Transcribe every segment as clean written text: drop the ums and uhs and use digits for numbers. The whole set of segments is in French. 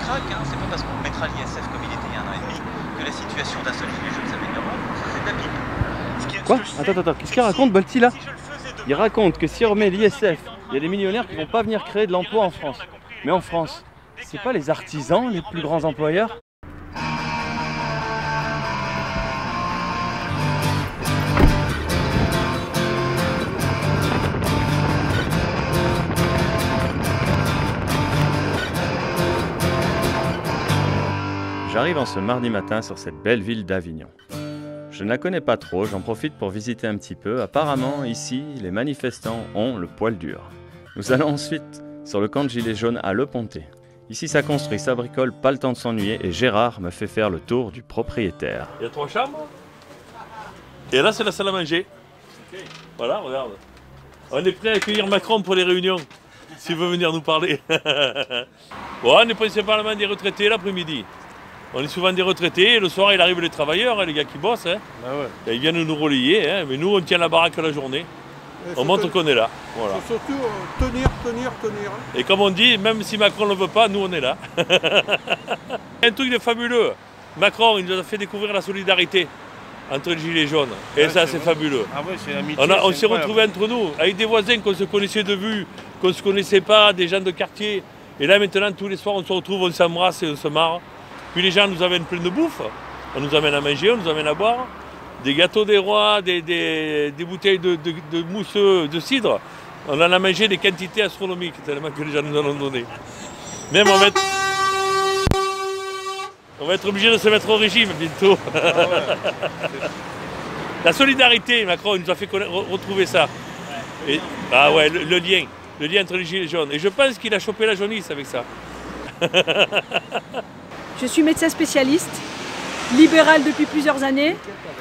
craque, hein. C'est pas parce qu'on mettra l'ISF comme il était il y a 1 an et demi que la situation d'un seul gilet jaune s'améliorera. Ça, c'est de la pipe. Quoi? Attends, qu'est-ce qu'il raconte, Balti, là? Il raconte que si on remet l'ISF, il y a des millionnaires qui vont pas venir créer de l'emploi en France. Mais en France, c'est pas les artisans les plus grands employeurs? J'arrive en ce mardi matin sur cette belle ville d'Avignon. Je ne la connais pas trop, j'en profite pour visiter un petit peu. Apparemment, ici, les manifestants ont le poil dur. Nous allons ensuite sur le camp de Gilets jaunes à Le Pontet. Ici, ça construit, ça bricole, pas le temps de s'ennuyer, et Gérard me fait faire le tour du propriétaire. Il y a 3 chambres. Et là, c'est la salle à manger. Voilà, regarde. On est prêt à accueillir Macron pour les réunions, s'il veut venir nous parler. Bon, on est principalement des retraités l'après-midi. On est souvent des retraités, et le soir il arrive les travailleurs, hein, les gars qui bossent. Hein. Ah ouais. Ils viennent nous relayer, hein, mais nous on tient la baraque la journée. On montre qu'on est là. Voilà. Faut surtout tenir. Et comme on dit, même si Macron ne le veut pas, nous on est là. Un truc de fabuleux. Macron il nous a fait découvrir la solidarité entre les gilets jaunes. Et ouais, ça c'est fabuleux. Ah ouais, c'est l'amitié. On s'est retrouvés entre nous, avec des voisins qu'on se connaissait de vue, qu'on ne se connaissait pas, des gens de quartier. Et là maintenant tous les soirs on se retrouve, on s'embrasse et on se marre. Puis les gens nous amènent plein de bouffe, on nous amène à manger, on nous amène à boire, des gâteaux des rois, des bouteilles de mousse de cidre. On en a mangé des quantités astronomiques, tellement que les gens nous en ont donné. Même on va être obligé de se mettre au régime bientôt. Ah ouais. La solidarité, Macron il nous a fait retrouver ça. Et, ah ouais, le lien entre les gilets jaunes. Et je pense qu'il a chopé la jaunisse avec ça. Je suis médecin spécialiste, libéral depuis plusieurs années,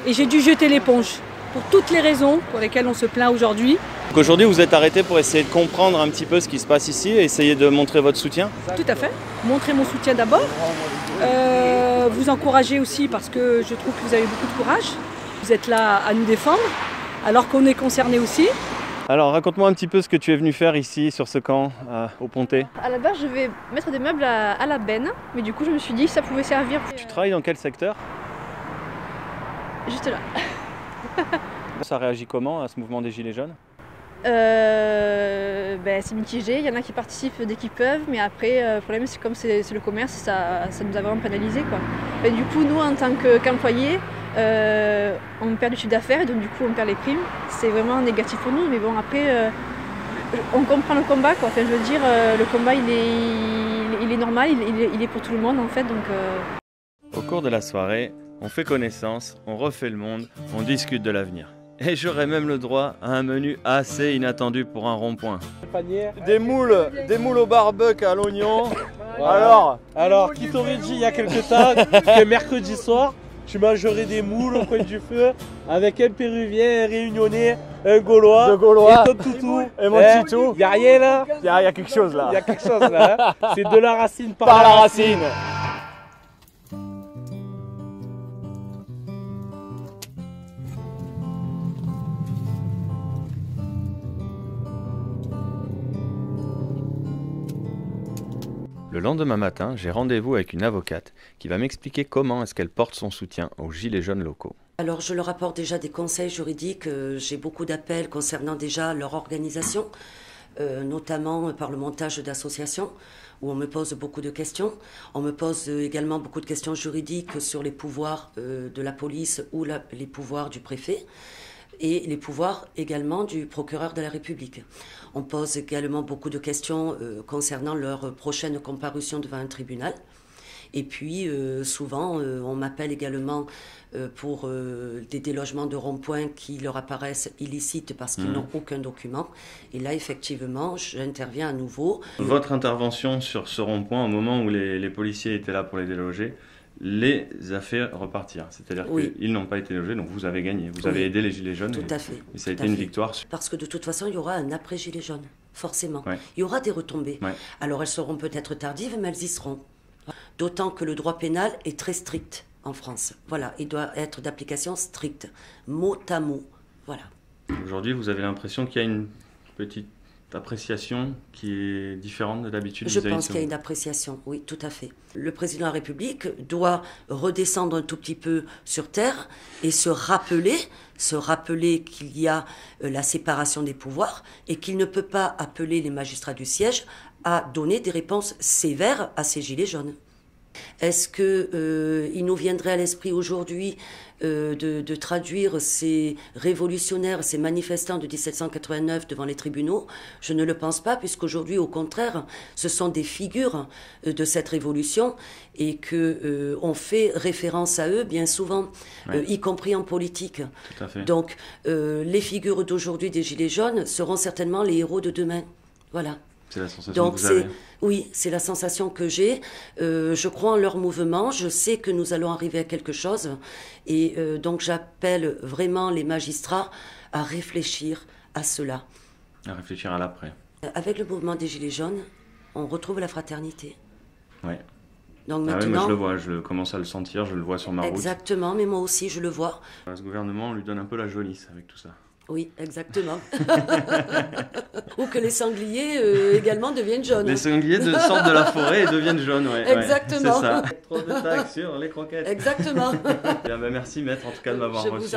et j'ai dû jeter l'éponge pour toutes les raisons pour lesquelles on se plaint aujourd'hui. Donc aujourd'hui, vous êtes arrêté pour essayer de comprendre un petit peu ce qui se passe ici et essayer de montrer votre soutien? Tout à fait. Montrer mon soutien d'abord. Vous encourager aussi parce que je trouve que vous avez beaucoup de courage. Vous êtes là à nous défendre, alors qu'on est concerné aussi. Alors raconte-moi un petit peu ce que tu es venu faire ici sur ce camp au Pontet. À la base je vais mettre des meubles à la benne, mais du coup je me suis dit que ça pouvait servir. Tu travailles dans quel secteur? Juste là. Ça réagit comment à ce mouvement des Gilets jaunes? C'est mitigé, il y en a qui participent dès qu'ils peuvent, mais après le problème c'est comme c'est le commerce, ça nous a vraiment pénalisé quoi. Et du coup nous en tant qu'employés, on perd du chiffre d'affaires et donc du coup on perd les primes. C'est vraiment négatif pour nous, mais bon après on comprend le combat quoi. Enfin je veux dire le combat il est normal, il est pour tout le monde en fait donc. Au cours de la soirée, on fait connaissance, on refait le monde, on discute de l'avenir. Et j'aurai même le droit à un menu assez inattendu pour un rond-point. Des moules au barbecue à l'oignon. Voilà. Alors, qui t'aurait dit il y a quelques temps que mercredi soir, tu mangerais des moules au coin du feu avec un Péruvien, un Réunionnais, un Gaulois, et ton toutou. Et mon titou. Il n'y a rien là? Il y a quelque chose là. Il y a quelque chose là. Hein. C'est de la racine par la racine. Le lendemain matin, j'ai rendez-vous avec une avocate qui va m'expliquer comment est-ce qu'elle porte son soutien aux gilets jaunes locaux. Alors je leur apporte déjà des conseils juridiques, j'ai beaucoup d'appels concernant déjà leur organisation, notamment par le montage d'associations où on me pose beaucoup de questions. On me pose également beaucoup de questions juridiques sur les pouvoirs de la police ou les pouvoirs du préfet. Et les pouvoirs également du procureur de la République. On pose également beaucoup de questions concernant leur prochaine comparution devant un tribunal. Et puis souvent on m'appelle également pour des délogements de ronds-points qui leur apparaissent illicites parce qu'ils n'ont aucun document. Et là effectivement j'interviens à nouveau. Votre intervention sur ce rond-point au moment où les policiers étaient là pour les déloger les a fait repartir. C'est-à-dire qu'ils n'ont pas été logés, donc vous avez gagné. Vous avez aidé les Gilets jaunes. Tout à fait. Et ça a été une victoire. Parce que de toute façon, il y aura un après-Gilets jaunes, forcément. Ouais. Il y aura des retombées. Ouais. Alors elles seront peut-être tardives, mais elles y seront. D'autant que le droit pénal est très strict en France. Voilà, il doit être d'application stricte, mot à mot. Voilà. Aujourd'hui, vous avez l'impression qu'il y a une petite appréciation qui est différente de d'habitude? Je pense qu'il y a une appréciation, oui, tout à fait. Le président de la République doit redescendre un tout petit peu sur terre et se rappeler qu'il y a la séparation des pouvoirs et qu'il ne peut pas appeler les magistrats du siège à donner des réponses sévères à ces gilets jaunes. Est-ce qu'il nous viendrait à l'esprit aujourd'hui de traduire ces révolutionnaires, ces manifestants de 1789 devant les tribunaux? Je ne le pense pas, puisqu'aujourd'hui, au contraire, ce sont des figures de cette révolution et qu'on fait référence à eux bien souvent, y compris en politique. Tout à fait. Donc, les figures d'aujourd'hui des Gilets jaunes seront certainement les héros de demain. Voilà. C'est la sensation que vous avez? Oui, c'est la sensation que j'ai. Je crois en leur mouvement, je sais que nous allons arriver à quelque chose. Et donc j'appelle vraiment les magistrats à réfléchir à cela. À réfléchir à l'après. Avec le mouvement des Gilets jaunes, on retrouve la fraternité. Oui. Donc moi maintenant, je le vois, je commence à le sentir, je le vois sur ma route. Exactement, mais moi aussi je le vois. Ce gouvernement, on lui donne un peu la jaunisse avec tout ça. Oui, exactement. Ou que les sangliers également deviennent jaunes. Les sangliers sortent de la forêt et deviennent jaunes, ouais. Exactement. C'est ça. Trop de taxes sur les croquettes. Exactement. Merci maître en tout cas de m'avoir reçu.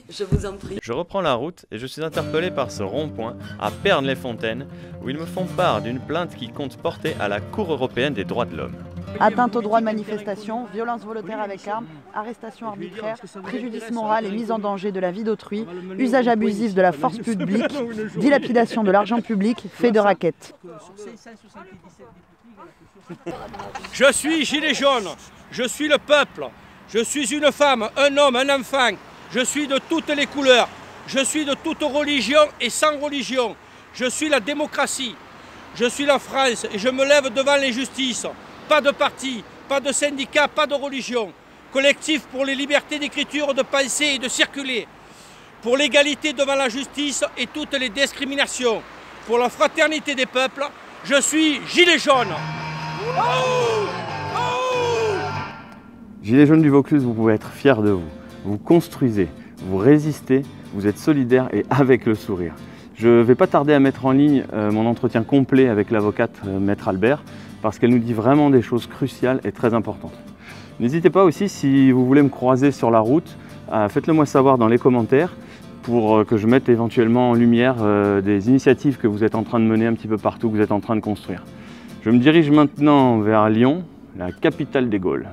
Je vous en prie. Je reprends la route et je suis interpellé par ce rond-point à Pernes-les-Fontaines où ils me font part d'une plainte qui compte porter à la Cour européenne des droits de l'homme. Atteinte au droit de manifestation, violence volontaire avec arme, arrestation arbitraire, préjudice moral et mise en danger de la vie d'autrui, usage abusif de la force publique, dilapidation de l'argent public, fait de raquettes. Je suis gilet jaune, je suis le peuple, je suis une femme, un homme, un enfant, je suis de toutes les couleurs, je suis de toute religion et sans religion, je suis la démocratie, je suis la France et je me lève devant l'injustice. Pas de parti, pas de syndicat, pas de religion. Collectif pour les libertés d'écriture, de penser et de circuler. Pour l'égalité devant la justice et toutes les discriminations. Pour la fraternité des peuples, je suis gilet jaune. Gilets jaunes du Vaucluse, vous pouvez être fiers de vous. Vous construisez, vous résistez, vous êtes solidaires et avec le sourire. Je ne vais pas tarder à mettre en ligne mon entretien complet avec l'avocate Maître Albert, parce qu'elle nous dit vraiment des choses cruciales et très importantes. N'hésitez pas aussi, si vous voulez me croiser sur la route, faites-le moi savoir dans les commentaires pour que je mette éventuellement en lumière des initiatives que vous êtes en train de mener un petit peu partout, que vous êtes en train de construire. Je me dirige maintenant vers Lyon, la capitale des Gaules.